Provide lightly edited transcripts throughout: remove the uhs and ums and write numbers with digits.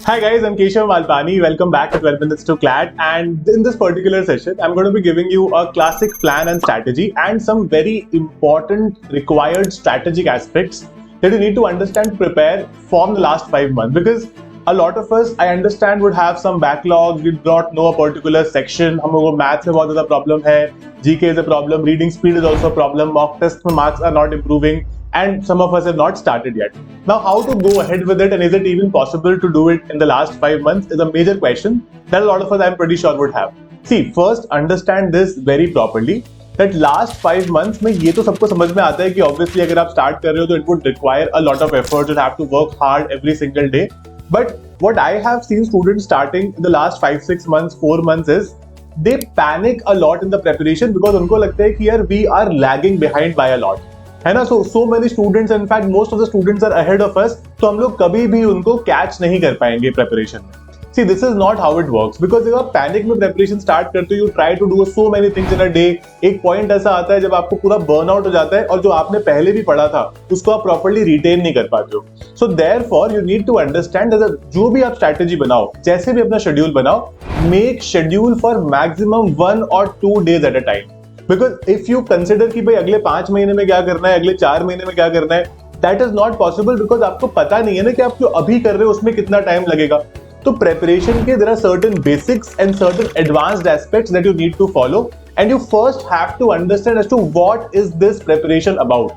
Hi guys, I'm Keshav Malpani. Welcome back to 12 Minutes to CLAT. And in this particular session, I'm going to be giving you a classic plan and strategy and some very important required strategic aspects that you need to understand, prepare from the last 5 months. Because a lot of us, I understand, would have some backlogs. We do not know a particular section. हम लोगों को maths में बहुत ज़्यादा problem है. GK is a problem. Reading speed is also a problem. Mock test में marks are not improving. And some of us have not started yet. Now, how to go ahead with it and is it even possible to do it in the last 5 months is a major question that a lot of us, I'm pretty sure, would have. See, first understand this very properly that last 5 months में ये तो सबको समझ में आता है कि obviously अगर आप start कर रहे हो तो it would require a lot of effort. You have to work hard every single day. But what I have seen students starting in the last 5-6 months, 4 months is they panic a lot in the preparation because उनको लगता है कि यार we are lagging behind by a lot. है ना. so many students, in fact most of the students are ahead of us, तो हम लोग कभी भी उनको कैच नहीं कर पाएंगे प्रेपरेशन में. See, this is not how it works because जब आप पैनिक में प्रेपरेशन स्टार्ट करते हो, you try to do so many things in a day. एक पॉइंट ऐसा आता है जब आपको पूरा बर्नआउट हो जाता है और जो आपने पहले भी पढ़ा था उसको आप प्रॉपर्ली रिटेन नहीं कर पाते हो. So therefore you need to understand जो भी आप स्ट्रैटेजी बनाओ, जैसे भी अपना शेड्यूल बनाओ, make schedule for maximum 1 or 2 days at a time. Because if you consider कि भाई अगले 5 महीने में क्या करना है, अगले 4 महीने में क्या करना है, that is not possible because आपको पता नहीं है ना कि आप जो अभी कर रहे हो उसमें कितना टाइम लगेगा. तो प्रेपरेशन के there are certain basics and certain advanced aspects that you need to follow and you first have to understand as to what is this preparation about.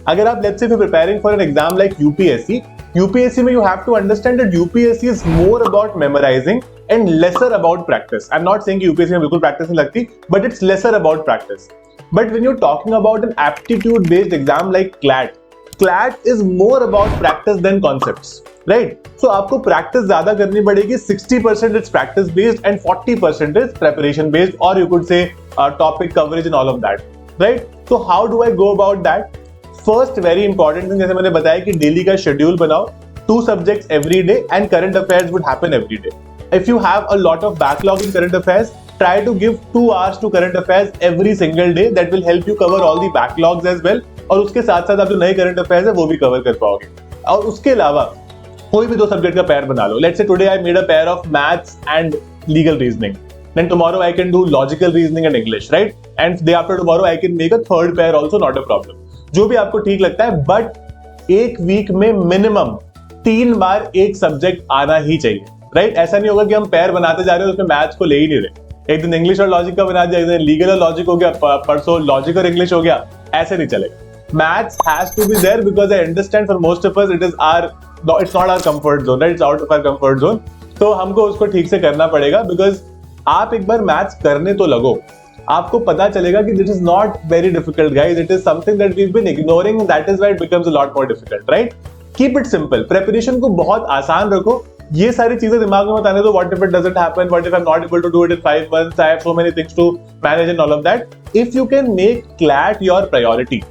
अगर आप let's say preparing for an exam like UPSC में you have to understand that UPSC is more about memorising and lesser about practice. I'm not saying कि UPSC में बिल्कुल practice नहीं लगती, but it's lesser about practice. But when you're talking about an aptitude based exam like CLAT is more about practice than concepts, right? So आपको practice ज़्यादा करनी पड़ेगी. 60% it's practice based and 40% is preparation based, or you could say topic coverage and all of that, right? So how do I go about that? First very important thing, जैसे मैंने बताया कि daily का schedule बनाओ, 2 subjects every day and current affairs would happen every day. If you have a lot of backlog in current affairs, try to give 2 hours to current affairs every single day. That will help you cover all the backlogs as well. और उसके साथ साथ आप जो नए current affairs है वो भी cover कर पाओगे. और उसके अलावा कोई भी 2 सब्जेक्ट का पेयर बना लो. Let's say today I made a pair of maths and legal reasoning. Then tomorrow I can do logical reasoning and English, right? And day after tomorrow I can make a third pair also, not a problem. जो भी आपको ठीक लगता है, but एक week में minimum 3 बार एक subject आना ही चाहिए, राइट? ऐसा नहीं होगा कि हम पेयर बनाते जा रहे हैं उसमें मैथ्स को ले ही नहीं रहे. एक दिन इंग्लिश और लॉजिक का बना दिया, एक दिन लीगल और लॉजिक हो गया, परसों लॉजिक और इंग्लिश हो गया. ऐसे नहीं चलेगा. Maths has to be there because I understand for most of us it's not our comfort zone, right? It's out of our comfort zone. तो हमको उसको ठीक से करना पड़ेगा बिकॉज आप एक बार मैथ्स करने तो लगो, आपको पता चलेगा कि this is not very difficult guys. It is something that we have been ignoring, that is why it becomes a lot more difficult, right? Keep it simple. Preparation को बहुत आसान रखो. ये सारी चीजें दिमाग में मत आने दो. What if it doesn't happen, what if I am not able to do it in 5 months, I have so many things to manage and all of that. If you can make CLAT your priority,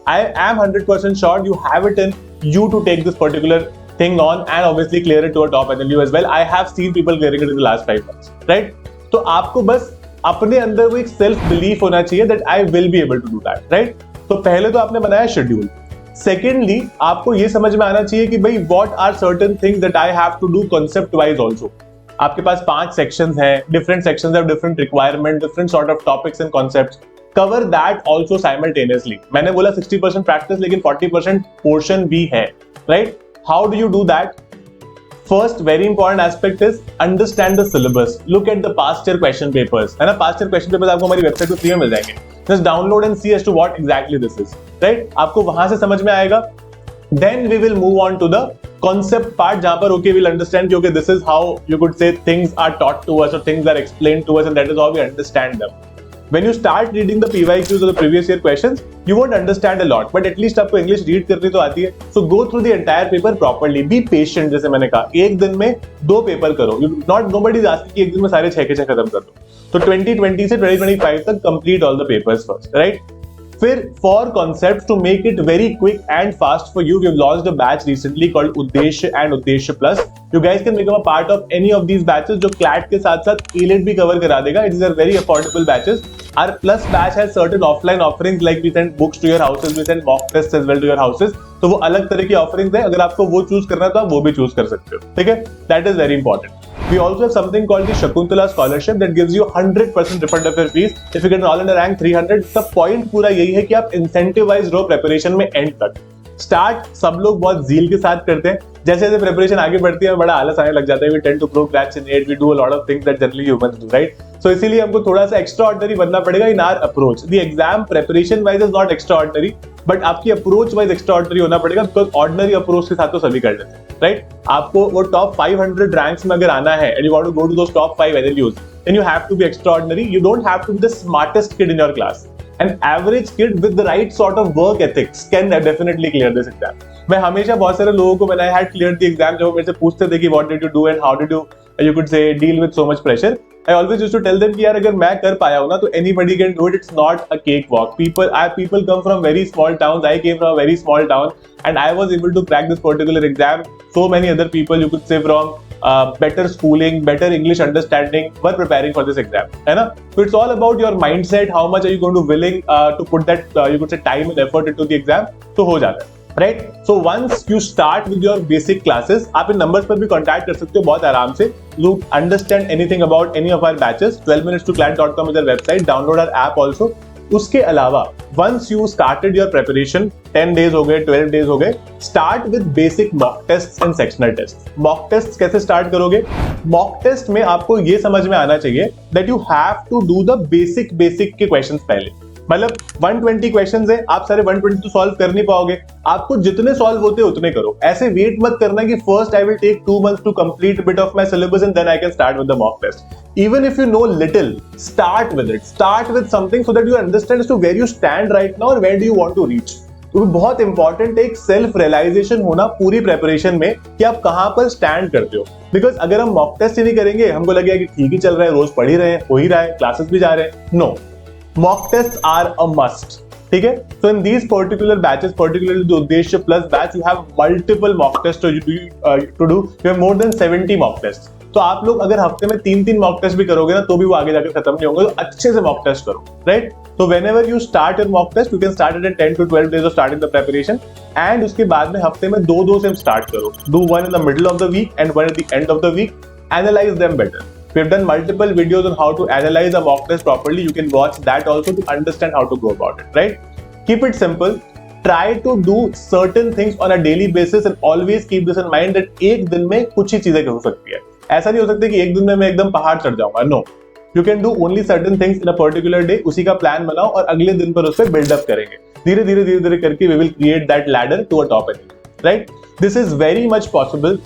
I am 100% sure you have it in you to take this particular thing on and obviously clear it to a top NLU as well. I have seen people clearing it in the last 5 months, right? तो आपको बस अपने अंदर वो एक self belief होना चाहिए that I will be able to do that, right? तो पहले तो आपने बनाया शेड्यूल. सेकेंडली आपको ये समझ में आना चाहिए कि भाई what are certain things that I have to do concept wise also. आपके पास 5 सेक्शंस हैं, different sections have different requirement, different sort of topics and concepts. Cover that also simultaneously. मैंने बोला 60% प्रैक्टिस लेकिन 40% पोर्शन भी है, right? How do you do that? First very important aspect is understand the syllabus. Look at the past year question papers. है ना? Past year question papers आपको हमारी website पे फ्री में मिल जाएंगे. Just download and see as to what exactly this is. Right? आपको वहां से समझ में आएगा. Then we will move on to the concept part जहाँ पर okay we'll understand कि okay this is how you could say things are taught to us or things are explained to us and that is how we understand them. When you start reading the PYQs or the previous year questions, you won't understand a lot, but at least आपको English read करनी तो आती है. So go through the entire paper properly. Be patient, जैसे मैंने कहा. एक दिन में 2 पेपर करो. Nobody is asking कि एक दिन में सारे 6 के 6 खत्म कर दो. तो 2020 से 2025 तक complete all the papers first, right? फिर for concept to make it very quick and fast for you, we have launched a batch recently called Uddeshya and Uddeshya plus. You guys can become a part of any of these batches जो CLAT के साथ साथ AILET भी cover करा देगा. It is a very affordable batches. Our plus batch has certain offline offerings like we send books to your houses, we send mock tests as well to your houses. तो वो अलग तरह की offerings है. अगर आपको वो चूज करना है तो आप वो भी चूज कर सकते हो. ठीक है, that is very important. We also have something called the Shakuntala Scholarship that gives you 100% refund of your fees if you get an all in rank 300. The point पूरा यही है कि आप incentivize रहो preparation में end तक. Start सब लोग बहुत जील के साथ करते हैं. जैसे जैसे प्रिपरेशन आगे बढ़ती है बड़ा आलस आने लग जाता है. We tend to procrastinate, we do a lot of things that generally humans do, right? So इसीलिए हमको थोड़ा सा एक्स्ट्रा ऑर्डिनरी बनना पड़ेगा in our approach. The exam preparation wise is not extraordinary, but आपकी अप्रोच वाइज एक्स्ट्रा ऑर्डिनरी होना पड़ेगा, because ordinary approach के साथ तो सभी कर लेते हैं, राइट? आपको वो टॉप 500 रैंक्स में अगर आना है and you want to go to those top 5 NLUs, then you have to be extraordinary. You don't have to be the smartest kid in your class. An average kid with the right sort of work ethics can definitely clear this exam. मैं हमेशा बहुत सारे लोगों को when I had cleared the exam जब वो मेरे से पूछते थे कि what did you do and how did you could say deal with so much pressure, I always used to tell them कि यार अगर मैं कर पाया हूँ ना तो anybody can do it. It's not a cakewalk. People come from very small towns. I came from a very small town and I was able to crack this particular exam. So many other people you could say from better schooling, better English understanding were preparing for this exam, है ना? So it's all about your mindset. How much are you going to willing to put that you could say time and effort into the exam? तो हो जाता है, right? So once you start with your basic classes, आप इन numbers पर भी contact कर सकते हो बहुत आराम से. You understand anything about any of our batches, 12minutes2class.com is our website. Download our app also. उसके अलावा once you started your preparation, 10 days हो गए, 12 days हो गए, start with basic mock tests and sectional tests. mock tests कैसे start करोगे? mock test में आपको ये समझ में आना चाहिए that you have to do the basic के questions पहले. मतलब 120 क्वेश्चंस है, आप सारे 120 तो सॉल्व कर नहीं पाओगे. आपको जितने सॉल्व होते उतने करो. ऐसे वेट मत करना कि first I will take 2 months to complete bit of my syllabus and then I can start with the mock test. Even if you know little, start with it. Start with something so that you understand as to where you stand right now and where do you want to reach. तो बहुत important है एक self realisation होना पूरी preparation में कि आप कहां पर स्टैंड करते हो. बिकॉज अगर हम मॉक टेस्ट ही नहीं करेंगे, हमको लगेगा कि ठीक ही चल रहा है, रोज पढ़ ही रहे हैं, हो ही रहा है, क्लासेस भी जा रहे हैं. No, mock tests are a must. ठीक है? So in these particular batches, particularly the उद्देश्य plus batch, you have multiple mock tests to do. You have more than 70 mock tests. तो आप लोग अगर हफ्ते में 3 मॉक टेस्ट भी करोगे ना तो भी वो आगे जाकर खत्म नहीं होंगे. तो अच्छे से मॉक टेस्ट करो, राइट? तो whenever you start your mock test, you can start it in 10 to 12 days of starting the preparation. And उसके बाद में हफ्ते में 2 से start करो. Do one in the middle of the week and one at the end of the week. Analyze them better. We have done multiple videos on how to analyze a mock test properly. You can watch that also to understand how to go about it, right? Keep it simple. Try to do certain things on a daily basis and always keep this in mind that एक दिन में कुछ ही चीजें हो सकती है. ऐसा नहीं हो सकता कि एक दिन में मैं एकदम पहाड़ चढ़ जाऊंगा. No, you can do only certain things in a particular day. उसी का प्लान बनाओ और अगले दिन पर उस पर बिल्डअप करेंगे. धीरे धीरे करके we will create that ladder to a top end, right? This is very much possible.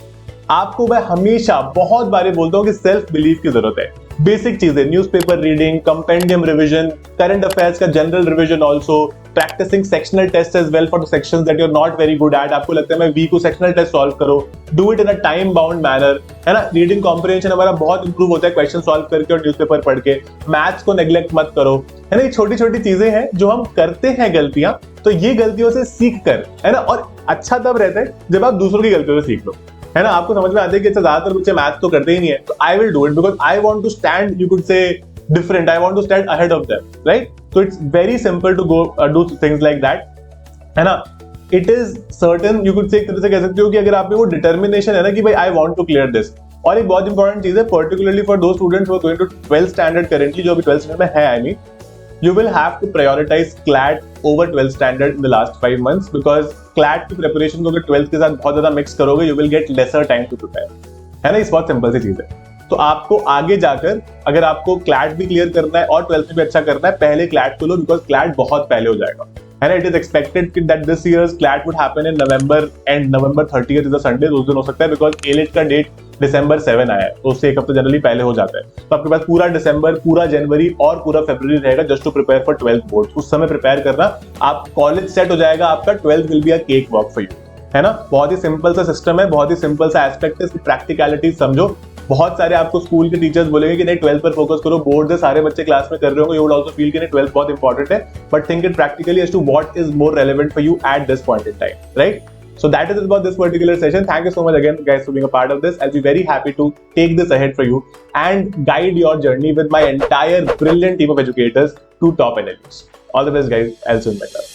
आपको मैं हमेशा बहुत बार बोलता हूँ कि सेल्फ बिलीफ की जरूरत है. बेसिक चीजें, newspaper reading, compendium revision, current affairs का general revision, also practising sectional test as well for the sections that you are not very good at. आपको लगता है मैं वीक को सेक्शनल टेस्ट सॉल्व करो, do it in a time bound manner, है ना? Reading comprehension हमारा बहुत इंप्रूव होता है क्वेश्चन सॉल्व करके और न्यूज़पेपर पढ़ के. मैथ्स को नेग्लेक्ट मत करो, है ना? ये छोटी छोटी चीजें हैं जो हम करते हैं गलतियां, तो ये गलतियों से सीख कर, है ना? और अच्छा तब रहता है जब आप दूसरों की गलतियों से सीख लो, है ना? आपको समझ में आता है कि अच्छा ज्यादातर बच्चे मैथ तो करते ही नहीं है, तो I will do it because I want to stand, you could say different. I want to stand ahead of them, right? So it's very simple to go do things like that, है ना? It is certain, you could say एक तरह से कह सकते हो कि अगर आप में वो डिटर्मिनेशन है ना कि भाई I want to clear this. और एक बहुत इंपॉर्टेंट चीज है, particularly for those students who are going to 12th standard currently, जो अभी 12th स्टैंडर्ड में है, I mean you will have to prioritize CLAT over 12th standard in the last 5 months because CLAT की preparation को अगर 12th के साथ बहुत ज्यादा mix करोगे, you will get lesser time to prepare, है ना? इस बहुत सिंपल सी चीज है. तो आपको आगे जाकर अगर आपको CLAT भी क्लियर करना है और 12th में भी अच्छा करना है, पहले CLAT को लो बिकॉज CLAT बहुत पहले हो जाएगा, है ना? It is expected that this years CLAT would happen in November and November 30th is a Sunday. उस दिन हो सकता है बिकॉज एलिट का डेट December 7 आया है, तो उससे एक हफ्ते जनरली पहले हो जाता है. तो आपके पास पूरा दिसंबर, पूरा जनवरी और पूरा फरवरी रहेगा just to prepare for 12th board. उस समय प्रिपेयर करना, आप कॉलेज सेट हो जाएगा आपका. 12th will be a cake walk for you, है ना? बहुत ही सिंपल सा सिस्टम है, बहुत ही सिंपल सा एस्पेक्ट है. प्रैक्टिकलिटी समझो, बहुत सारे आपको स्कूल के टीचर्स बोलेंगे कि नहीं 12th पर फोकस करो, बोर्ड से सारे बच्चे क्लास में कर रहे होंगे, यू वुड आल्सो फील कि नहीं 12th बहुत इंपॉर्टेंट है, but think it practically as to what is more relevant for you at this point in time, right? So that is about this particular session. Thank you so much again, guys, for being a part of this. I'll be very happy to take this ahead for you and guide your journey with my entire brilliant team of educators to top NLUs. All the best, guys. I'll soon better.